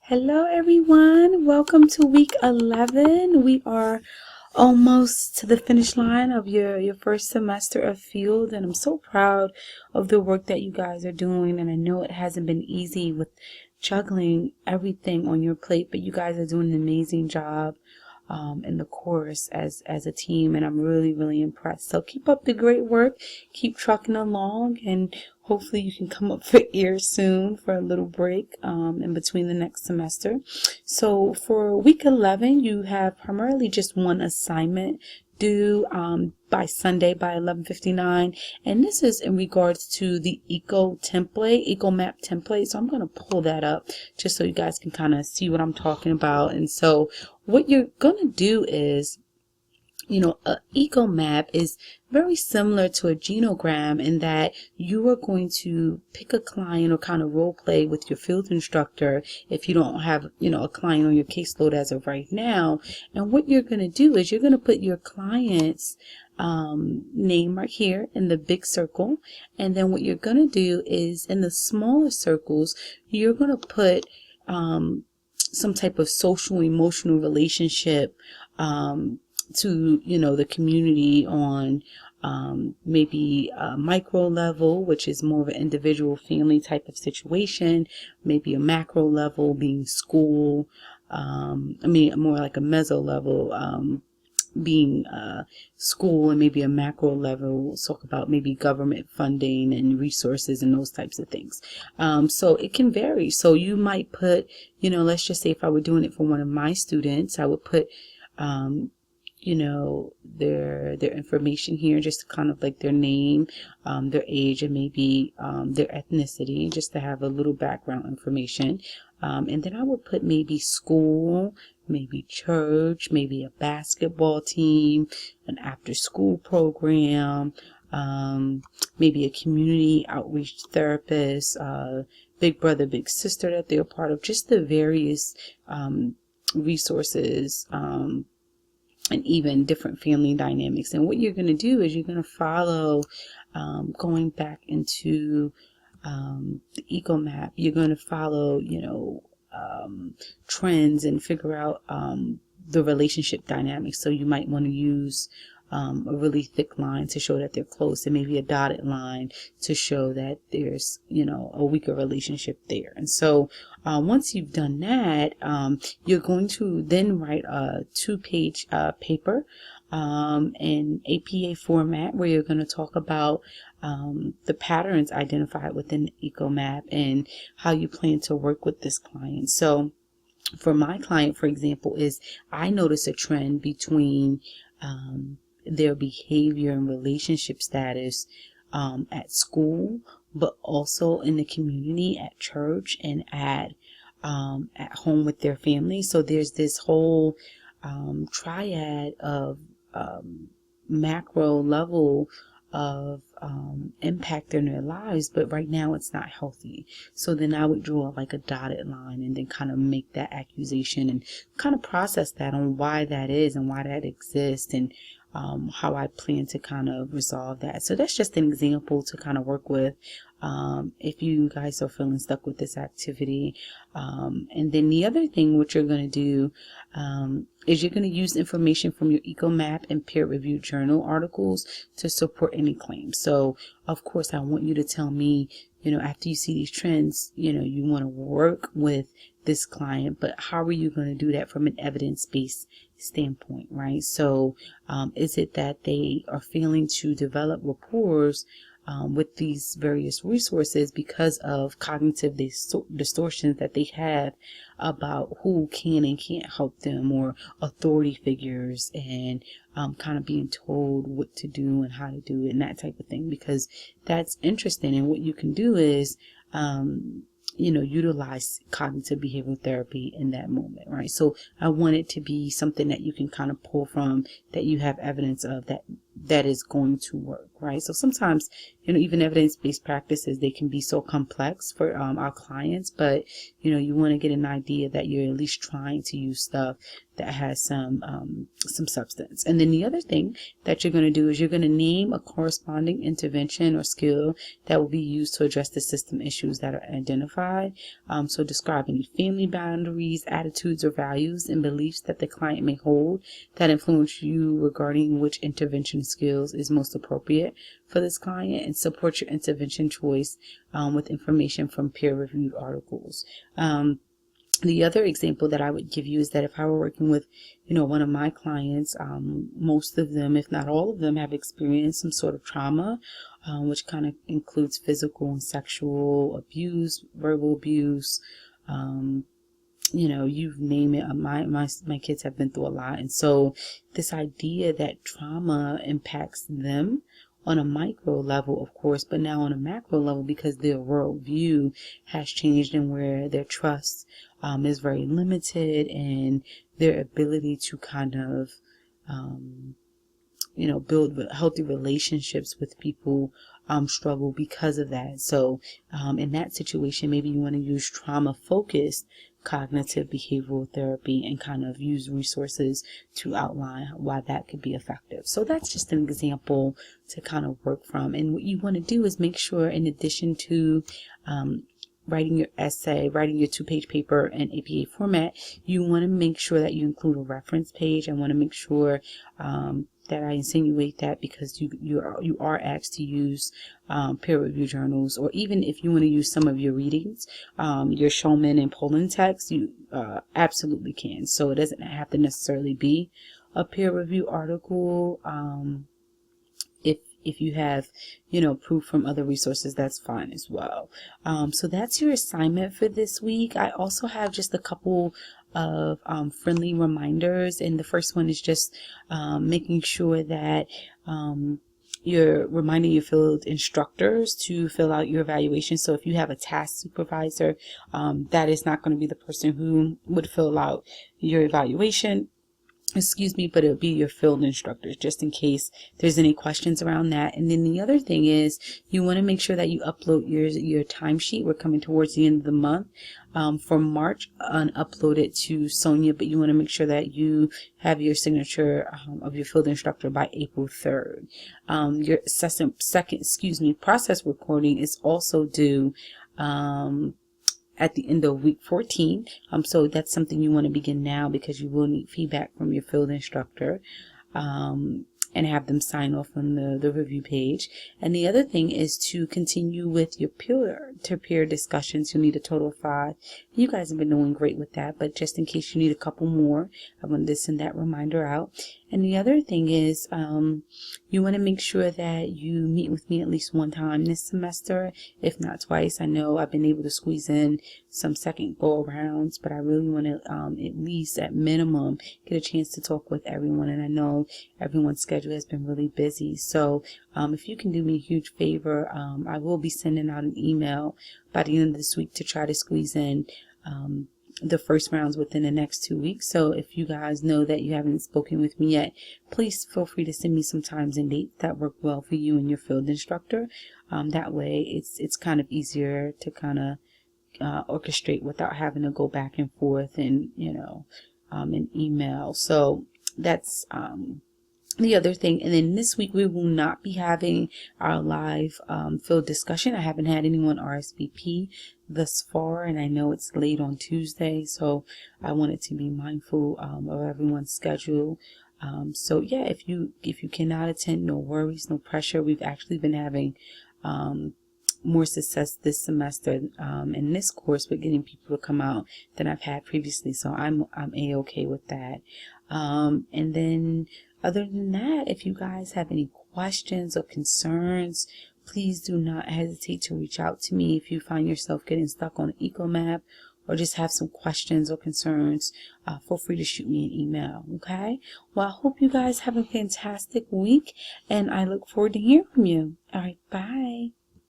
Hello everyone, welcome to week 11. We are almost to the finish line of your first semester of field, and I'm so proud of the work that you guys are doing. And I know it hasn't been easy with juggling everything on your plate, but you guys are doing an amazing job in the course as a team, and I'm really impressed. So keep up the great work, keep trucking along, and hopefully you can come up for air soon for a little break in between the next semester. So for week 11, you have primarily just one assignment due by Sunday by 11:59, and this is in regards to the eco map template. So I'm going to pull that up just so you guys can kind of see what I'm talking about. And so what you're going to do is, an eco map is very similar to a genogram in that you are going to pick a client or kind of role play with your field instructor if you don't have, a client on your caseload as of right now. And what you're going to do is you're going to put your client's name right here in the big circle. And then what you're going to do is in the smaller circles, you're going to put some type of social emotional relationship to the community on maybe a micro level, which is more of an individual family type of situation, maybe a macro level being school, more like a meso level being school, and maybe a macro level we'll talk about maybe government funding and resources and those types of things. So it can vary. So you might put, let's just say if I were doing it for one of my students, I would put their information here, just kind of like their name, their age, and maybe their ethnicity, just to have a little background information. And then I would put maybe school, maybe church, maybe a basketball team, an after school program, maybe a community outreach therapist, big brother, big sister that they're part of, just the various resources, and even different family dynamics. And what you're going to do is you're going to follow, going back into the eco map, you're going to follow, trends and figure out the relationship dynamics. So you might want to use a really thick line to show that they're close, and maybe a dotted line to show that there's, a weaker relationship there. And so once you've done that, you're going to then write a 2-page paper in APA format, where you're going to talk about the patterns identified within the eco map and how you plan to work with this client. So for my client, for example, is I notice a trend between their behavior and relationship status at school, but also in the community, at church, and at home with their family. So there's this whole triad of macro level of impact in their lives, but right now it's not healthy. So then I would draw like a dotted line and then kind of make that accusation and kind of process that on why that is and why that exists, and how I plan to kind of resolve that. So that's just an example to kind of work with if you guys are feeling stuck with this activity. And then the other thing what you're going to do is you're going to use information from your eco map and peer-reviewed journal articles to support any claims. So of course I want you to tell me, after you see these trends, you want to work with this client, but how are you going to do that from an evidence-based standpoint, right? So is it that they are failing to develop rapports with these various resources because of cognitive distortions that they have about who can and can't help them, or authority figures, and kind of being told what to do and how to do it and that type of thing, because that's interesting. And what you can do is utilize cognitive behavioral therapy in that moment, right? So I want it to be something that you can kind of pull from, that you have evidence of that is going to work, right? So sometimes, even evidence-based practices, they can be so complex for our clients, but, you want to get an idea that you're at least trying to use stuff that has some substance. And then the other thing that you're going to do is you're going to name a corresponding intervention or skill that will be used to address the system issues that are identified. So describe any family boundaries, attitudes, or values and beliefs that the client may hold that influence you regarding which intervention skills is most appropriate for this client, and support your intervention choice with information from peer-reviewed articles. The other example that I would give you is that if I were working with, one of my clients, most of them, if not all of them, have experienced some sort of trauma, which kind of includes physical and sexual abuse, verbal abuse, you name it. My kids have been through a lot. And so this idea that trauma impacts them on a micro level, of course, but now on a macro level, because their worldview has changed and where their trust is very limited, and their ability to kind of, build healthy relationships with people struggle because of that. So in that situation, maybe you want to use trauma-focused cognitive behavioral therapy and kind of use resources to outline why that could be effective. So that's just an example to kind of work from. And what you want to do is make sure, in addition to writing your essay, writing your 2-page paper in APA format, you want to make sure that you include a reference page. I want to make sure that I insinuate that because you are asked to use peer review journals, or even if you want to use some of your readings, your Shulman and Poland text, you absolutely can. So it doesn't have to necessarily be a peer review article. If you have, proof from other resources, that's fine as well. So that's your assignment for this week. I also have just a couple of friendly reminders, and the first one is just making sure that you're reminding your field instructors to fill out your evaluation. So if you have a task supervisor, that is not going to be the person who would fill out your evaluation. But it'll be your field instructors, just in case there's any questions around that. And then the other thing is you want to make sure that you upload your timesheet. We're coming towards the end of the month for March, and upload it to Sonia, but you want to make sure that you have your signature of your field instructor by April 3rd. Your process recording is also due at the end of week 14. So that's something you want to begin now, because you will need feedback from your field instructor and have them sign off on the review page. And the other thing is to continue with your peer-to-peer discussions. You'll need a total of 5. You guys have been doing great with that, but just in case you need a couple more, I wanted to send that reminder out. And the other thing is you want to make sure that you meet with me at least one time this semester, if not twice. I know I've been able to squeeze in some second go-arounds, but I really want to at least, at minimum, get a chance to talk with everyone. And I know everyone's schedule has been really busy. So if you can do me a huge favor, I will be sending out an email by the end of this week to try to squeeze in the first rounds within the next 2 weeks. So if you guys know that you haven't spoken with me yet, please feel free to send me some times and dates that work well for you and your field instructor. That way it's kind of easier to kind of orchestrate without having to go back and forth and an email. So that's the other thing. And then this week we will not be having our live field discussion. I haven't had anyone RSVP thus far, and I know it's late on Tuesday, so I wanted to be mindful of everyone's schedule. So yeah, if you cannot attend, no worries, no pressure. We've actually been having more success this semester in this course with getting people to come out than I've had previously, so I'm a-okay with that. And then other than that, if you guys have any questions or concerns, please do not hesitate to reach out to me. If you find yourself getting stuck on EcoMap or just have some questions or concerns, feel free to shoot me an email, okay? Well, I hope you guys have a fantastic week, and I look forward to hearing from you. All right, bye.